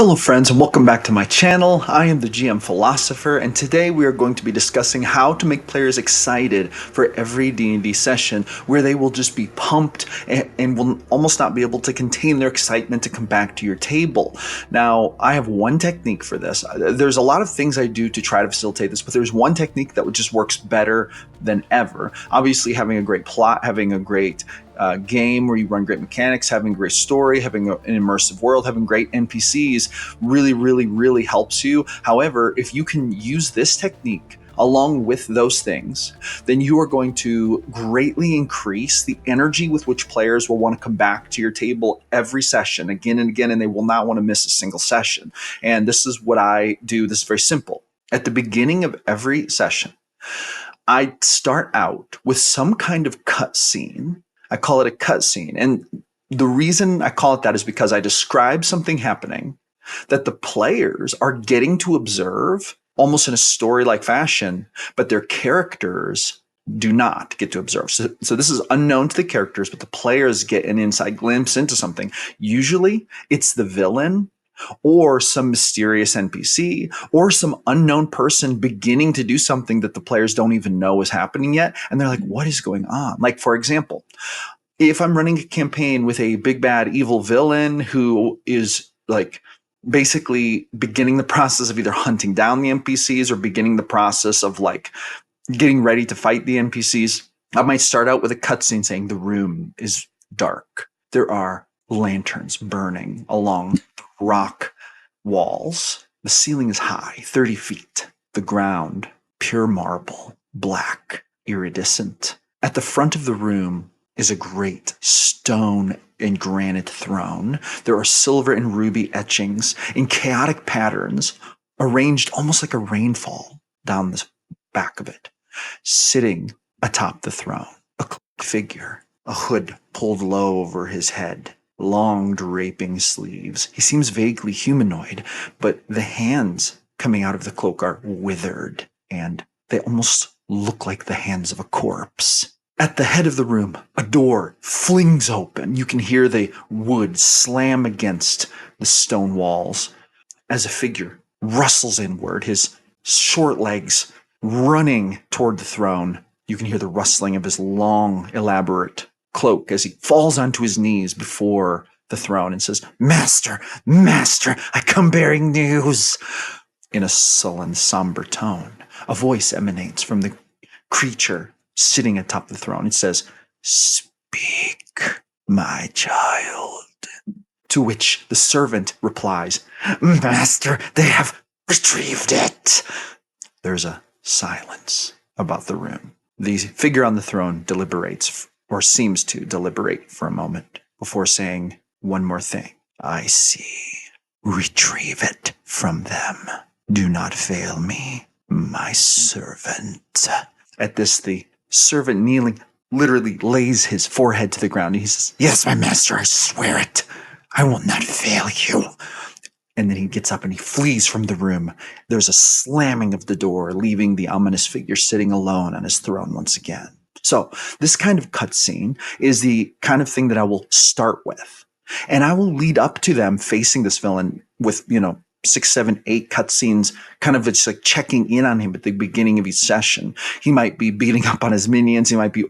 Hello friends and welcome back to my channel. I am the GM Philosopher and today we are going to be discussing how to make players excited for every D&D session where they will just be pumped and will almost not be able to contain their excitement to come back to your table. Now, I have one technique for this. There's a lot of things I do to try to facilitate this, but there's one technique that just works better than ever. Obviously, having a great plot, having a great game where you run great mechanics, having a great story, having an immersive world, having great NPCs really helps you. However, if you can use this technique along with those things, then you are going to greatly increase the energy with which players will want to come back to your table every session again and again, and they will not want to miss a single session. And this is what I do. This is very simple. At the beginning of every session, I start out with some kind of cutscene. I call it a cutscene. And the reason I call it that is because I describe something happening that the players are getting to observe almost in a story-like fashion, but their characters do not get to observe. So this is unknown to the characters, but the players get an inside glimpse into something. Usually it's the villain or some mysterious NPC or some unknown person beginning to do something that the players don't even know is happening yet. And they're like, what is going on? Like, for example, if I'm running a campaign with a big bad evil villain who is like basically beginning the process of either hunting down the NPCs or beginning the process of like getting ready to fight the NPCs, I might start out with a cutscene saying the room is dark. There are lanterns burning along rock walls. The ceiling is high, 30 feet. The ground, pure marble, black, iridescent. At the front of the room is a great stone and granite throne. There are silver and ruby etchings in chaotic patterns, arranged almost like a rainfall down the back of it. Sitting atop the throne, a cloaked figure, a hood pulled low over his head, long draping sleeves. He seems vaguely humanoid, but the hands coming out of the cloak are withered, and they almost look like the hands of a corpse. At the head of the room, a door flings open. You can hear the wood slam against the stone walls as a figure rustles inward, his short legs running toward the throne. You can hear the rustling of his long, elaborate cloak as he falls onto his knees before the throne and says, "Master, Master, I come bearing news." In a sullen, somber tone, a voice emanates from the creature sitting atop the throne. It says, "Speak, my child." To which the servant replies, "Master, they have retrieved it." There's a silence about the room. The figure on the throne deliberates, or seems to deliberate for a moment, before saying one more thing. "I see. Retrieve it from them. Do not fail me, my servant." At this, the servant, kneeling, literally lays his forehead to the ground. And he says, "Yes, my master, I swear it. I will not fail you." And then he gets up and he flees from the room. There's a slamming of the door, leaving the ominous figure sitting alone on his throne once again. So this kind of cutscene is the kind of thing that I will start with. And I will lead up to them facing this villain with, 6, 7, 8 cutscenes, kind of just like checking in on him at the beginning of each session. He might be beating up on his minions. He might be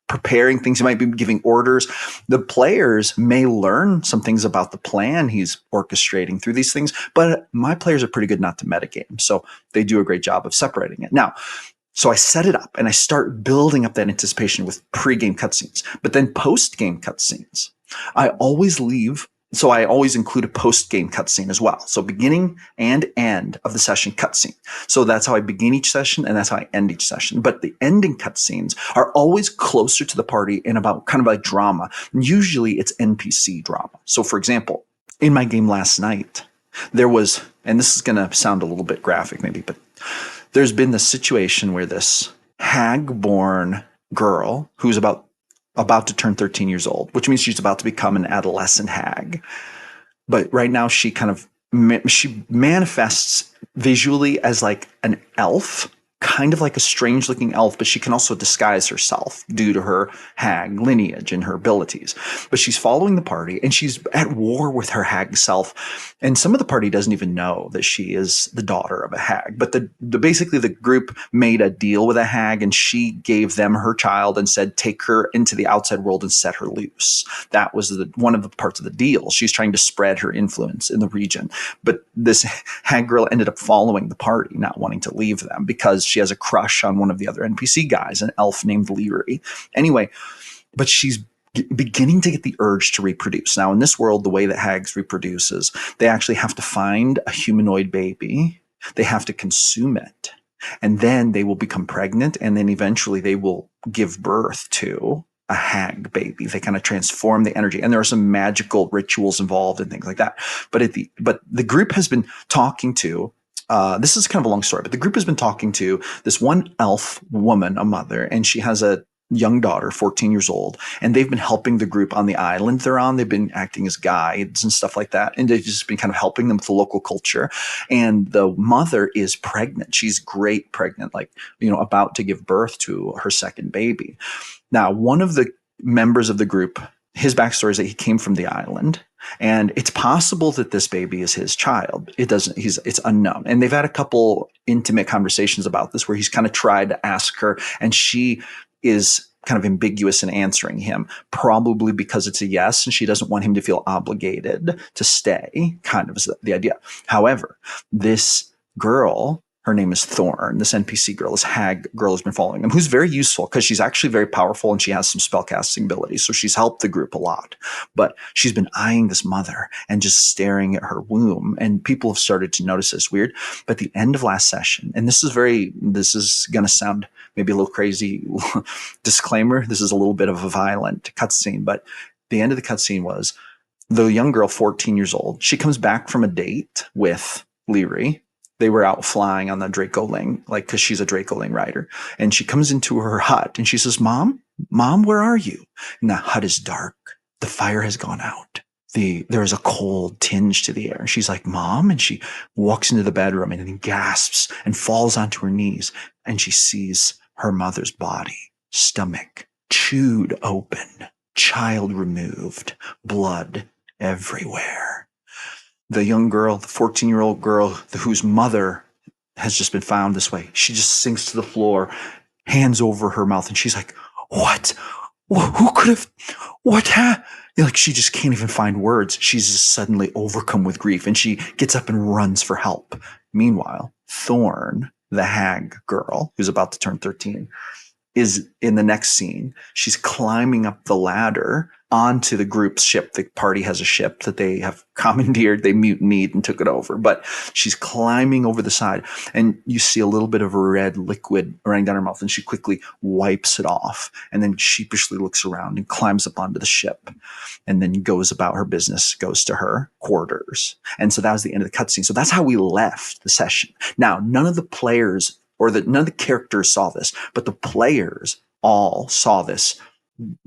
preparing things. He might be giving orders. The players may learn some things about the plan he's orchestrating through these things, but my players are pretty good not to metagame. So they do a great job of separating it. Now, so I set it up and I start building up that anticipation with pre-game cutscenes, but then post-game cutscenes, I always include a post-game cutscene as well. So beginning and end of the session cutscene. So that's how I begin each session and that's how I end each session. But the ending cutscenes are always closer to the party and about kind of like drama. Usually it's NPC drama. So for example, in my game last night, there was, and this is going to sound a little bit graphic maybe, but there's been this situation where this hag-born girl who's about to turn 13 years old, which means she's about to become an adolescent hag. But right now she manifests visually as like an elf, kind of like a strange looking elf, but she can also disguise herself due to her hag lineage and her abilities. But she's following the party and she's at war with her hag self. And some of the party doesn't even know that she is the daughter of a hag. But basically the group made a deal with a hag and she gave them her child and said, take her into the outside world and set her loose. That was one of the parts of the deal. She's trying to spread her influence in the region. But this hag girl ended up following the party, not wanting to leave them because she has a crush on one of the other NPC guys, an elf named Leary. Anyway, but she's beginning to get the urge to reproduce. Now, in this world, the way that hags reproduce is they actually have to find a humanoid baby, they have to consume it, and then they will become pregnant, and then eventually they will give birth to a hag baby. They kind of transform the energy, and there are some magical rituals involved and things like that. But the group has been talking to. This is kind of a long story, but the group has been talking to this one elf woman, a mother, and she has a young daughter, 14 years old, and they've been helping the group on the island they're on. They've been acting as guides and stuff like that, and they've just been kind of helping them with the local culture. And the mother is pregnant. She's great pregnant, like, about to give birth to her second baby. Now, one of the members of the group, his backstory is that he came from the island, and it's possible that this baby is his child. It's unknown. And they've had a couple intimate conversations about this where he's kind of tried to ask her, and she is kind of ambiguous in answering him, probably because it's a yes, and she doesn't want him to feel obligated to stay, kind of is the idea. However, this girl, her name is Thorn. This NPC girl, this hag girl, has been following him, who's very useful because she's actually very powerful and she has some spellcasting abilities. So she's helped the group a lot. But she's been eyeing this mother and just staring at her womb. And people have started to notice this weird. But at the end of last session, and this is going to sound maybe a little crazy, disclaimer, this is a little bit of a violent cutscene. But the end of the cutscene was the young girl, 14 years old. She comes back from a date with Leary. They were out flying on the Dracoling, because she's a Dracoling rider. And she comes into her hut and she says, Mom, where are you? And the hut is dark. The fire has gone out. There is a cold tinge to the air. And she's like, Mom? And she walks into the bedroom and then gasps and falls onto her knees. And she sees her mother's body, stomach chewed open, child removed, blood everywhere. The young girl, the 14-year-old girl whose mother has just been found this way, she just sinks to the floor, hands over her mouth, and she's like, what? Who could have? What? She just can't even find words. She's just suddenly overcome with grief, and she gets up and runs for help. Meanwhile, Thorn, the hag girl, who's about to turn 13, is in the next scene. She's climbing up the ladder onto the group's ship. The party has a ship that they have commandeered. They mutinied and took it over. But she's climbing over the side, and you see a little bit of a red liquid running down her mouth, and she quickly wipes it off and then sheepishly looks around and climbs up onto the ship and then goes about her business, goes to her quarters. And so that was the end of the cutscene. So that's how we left the session. Now, none of the players none of the characters saw this, but the players all saw this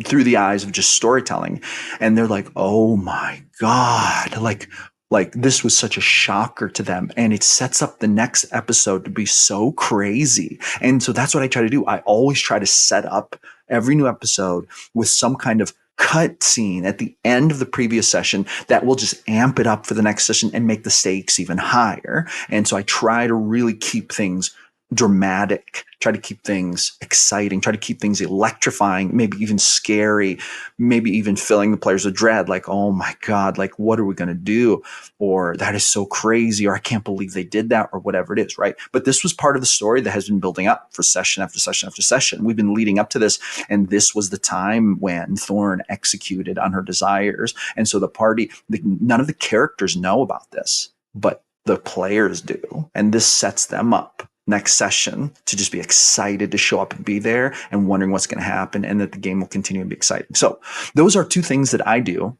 through the eyes of just storytelling. And they're like, oh my God, like this was such a shocker to them. And it sets up the next episode to be so crazy. And so that's what I try to do. I always try to set up every new episode with some kind of cut scene at the end of the previous session that will just amp it up for the next session and make the stakes even higher. And so I try to really keep things dramatic, try to keep things exciting, try to keep things electrifying, maybe even scary, maybe even filling the players with dread, like, oh my God, like, what are we going to do? Or that is so crazy, or I can't believe they did that, or whatever it is, right? But this was part of the story that has been building up for session after session after session. We've been leading up to this, and this was the time when Thorn executed on her desires. And so the party, none of the characters know about this, but the players do. And this sets them up next session to just be excited to show up and be there and wondering what's going to happen, and that the game will continue to be exciting. So those are two things that I do,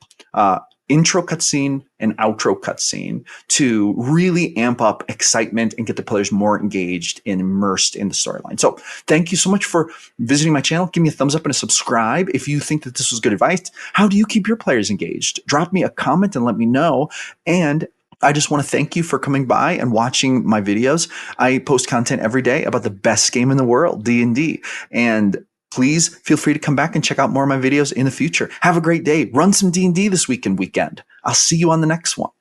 intro cutscene and outro cutscene, to really amp up excitement and get the players more engaged and immersed in the storyline. So thank you so much for visiting my channel. Give me a thumbs up and a subscribe if you think that this was good advice. How do you keep your players engaged? Drop me a comment and let me know. And I just want to thank you for coming by and watching my videos. I post content every day about the best game in the world, D&D. And please feel free to come back and check out more of my videos in the future. Have a great day. Run some D&D this weekend. I'll see you on the next one.